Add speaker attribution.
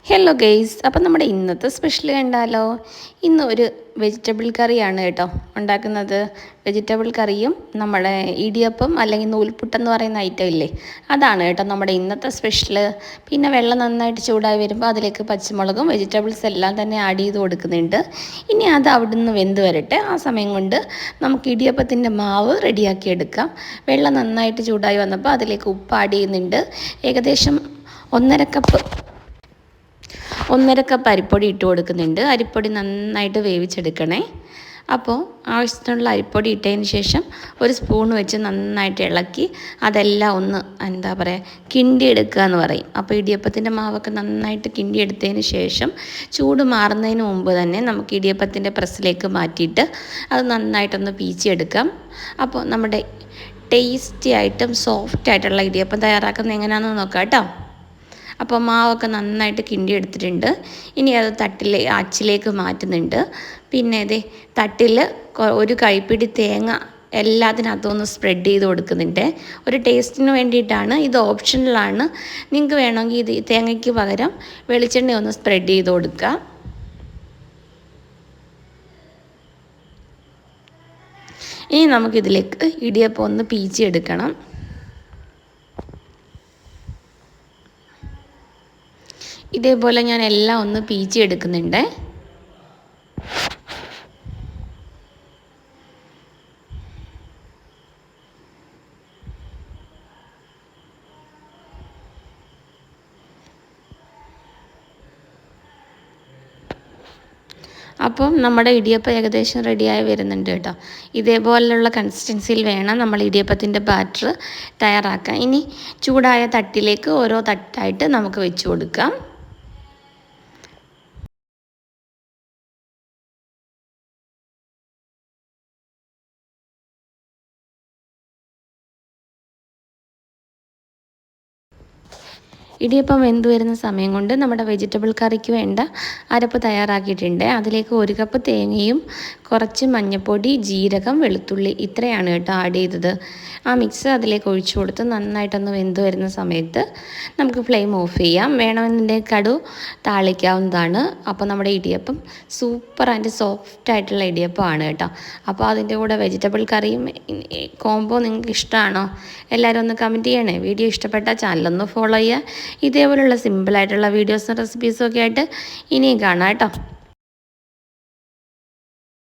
Speaker 1: Hello guys, അപ്പം നമ്മുടെ ഇന്നത്തെ സ്പെഷ്യൽ കണ്ടാലോ. ഇന്ന് ഒരു വെജിറ്റബിൾ കറിയാണ് കേട്ടോ ഉണ്ടാക്കുന്നത്. വെജിറ്റബിൾ കറിയും നമ്മുടെ ഇടിയപ്പം അല്ലെങ്കിൽ നൂൽപുട്ടെന്ന് പറയുന്ന ഐറ്റം ഇല്ലേ, അതാണ് കേട്ടോ നമ്മുടെ ഇന്നത്തെ സ്പെഷ്യൽ. പിന്നെ വെള്ളം നന്നായിട്ട് ചൂടായി വരുമ്പോൾ അതിലേക്ക് പച്ചമുളകും വെജിറ്റബിൾസ് എല്ലാം തന്നെ ആഡ് ചെയ്ത് കൊടുക്കുന്നുണ്ട്. ഇനി അത് അവിടുന്ന് വെന്ത് വരട്ടെ. ആ സമയം കൊണ്ട് നമുക്ക് ഇടിയപ്പത്തിൻ്റെ മാവ് റെഡിയാക്കി എടുക്കാം. വെള്ളം നന്നായിട്ട് ചൂടായി വന്നപ്പോൾ അതിലേക്ക് ഉപ്പ് ആഡ് ചെയ്യുന്നുണ്ട്. ഏകദേശം ഒന്നര കപ്പ് അരിപ്പൊടി ഇട്ട് കൊടുക്കുന്നുണ്ട്. അരിപ്പൊടി നന്നായിട്ട് വേവിച്ചെടുക്കണേ. അപ്പോൾ ആവശ്യത്തിനുള്ള അരിപ്പൊടി ഇട്ടതിന് ശേഷം ഒരു സ്പൂൺ വെച്ച് നന്നായിട്ട് ഇളക്കി അതെല്ലാം ഒന്ന് കിണ്ടിയെടുക്കുക എന്ന് പറയും. അപ്പോൾ ഇടിയപ്പത്തിൻ്റെ മാവൊക്കെ നന്നായിട്ട് കിണ്ടിയെടുത്തതിന് ശേഷം ചൂട് മാറുന്നതിന് മുമ്പ് തന്നെ നമുക്ക് ഇടിയപ്പത്തിൻ്റെ പ്രസ്സിലേക്ക് മാറ്റിയിട്ട് അത് നന്നായിട്ടൊന്ന് പീച്ചിയെടുക്കാം. അപ്പോൾ നമ്മുടെ ടേസ്റ്റി ആയിട്ടും സോഫ്റ്റ് ആയിട്ടുള്ള ഇടിയപ്പം തയ്യാറാക്കുന്നത് എങ്ങനെയാണെന്ന് നോക്കാം കേട്ടോ. അപ്പോൾ മാവൊക്കെ നന്നായിട്ട് കിണ്ടി എടുത്തിട്ടുണ്ട്. ഇനി അത് അച്ചിലേക്ക് മാറ്റുന്നുണ്ട്. പിന്നെ തട്ടിൽ ഒരു കൈപ്പിടി തേങ്ങ എല്ലാത്തിനകത്തുനിന്ന് സ്പ്രെഡ് ചെയ്ത് കൊടുക്കുന്നുണ്ട്. ഒരു ടേസ്റ്റിന് വേണ്ടിയിട്ടാണ്, ഇത് ഓപ്ഷണലാണ്. നിങ്ങൾക്ക് വേണമെങ്കിൽ ഇത് തേങ്ങയ്ക്ക് പകരം വെളിച്ചെണ്ണ ഒന്ന് സ്പ്രെഡ് ചെയ്ത് കൊടുക്കുക. ഇനി നമുക്കിതിലേക്ക് ഇടിയപ്പം ഒന്ന് പീച്ചിയെടുക്കണം. ഇതേപോലെ ഞാൻ എല്ലാം ഒന്ന് പീച്ചി എടുക്കുന്നുണ്ട്. അപ്പം നമ്മുടെ ഇടിയപ്പം ഏകദേശം റെഡിയായി വരുന്നുണ്ട് കേട്ടോ. ഇതേപോലെയുള്ള കൺസിസ്റ്റൻസിയിൽ വേണം നമ്മൾ ഇടിയപ്പത്തിൻ്റെ ബാറ്റർ തയ്യാറാക്കാൻ. ഇനി ചൂടായ തട്ടിലേക്ക് ഓരോ തട്ടായിട്ട് നമുക്ക് വെച്ച് കൊടുക്കാം. ഇടിയപ്പം വെന്ത് വരുന്ന സമയം കൊണ്ട് നമ്മുടെ വെജിറ്റബിൾ കറിക്ക് വേണ്ട അരപ്പ് തയ്യാറാക്കിയിട്ടുണ്ട്. അതിലേക്ക് 1 കപ്പ് തേങ്ങയും കുറച്ച് മഞ്ഞൾപ്പൊടി, ജീരകം, വെളുത്തുള്ളി ഇത്രയാണ് കേട്ടോ ആഡ് ചെയ്തത്. ആ മിക്സ് അതിലേക്ക് ഒഴിച്ചു കൊടുത്ത് നന്നായിട്ടൊന്ന് വെന്ത് വരുന്ന സമയത്ത് നമുക്ക് ഫ്ലെയിം ഓഫ് ചെയ്യാം. വേണമെന്നുണ്ടെങ്കിൽ കടു താളിക്കാവുന്നതാണ്. അപ്പോൾ നമ്മുടെ ഇടിയപ്പം സൂപ്പർ ആൻഡ് സോഫ്റ്റ് ആയിട്ടുള്ള ഇടിയപ്പമാണ് കേട്ടോ. അപ്പോൾ അതിൻ്റെ കൂടെ വെജിറ്റബിൾ കറിയും കോംബോ നിങ്ങൾക്ക് ഇഷ്ടമാണോ? എല്ലാവരും ഒന്ന് കമൻറ്റ് ചെയ്യണേ. വീഡിയോ ഇഷ്ടപ്പെട്ടാൽ ചാനലൊന്ന് ഫോളോ ചെയ്യുക. ഇതേപോലുള്ള സിമ്പിളായിട്ടുള്ള വീഡിയോസും റെസിപ്പീസും ഒക്കെ ആയിട്ട് ഇനിയും കാണാം കേട്ടോ.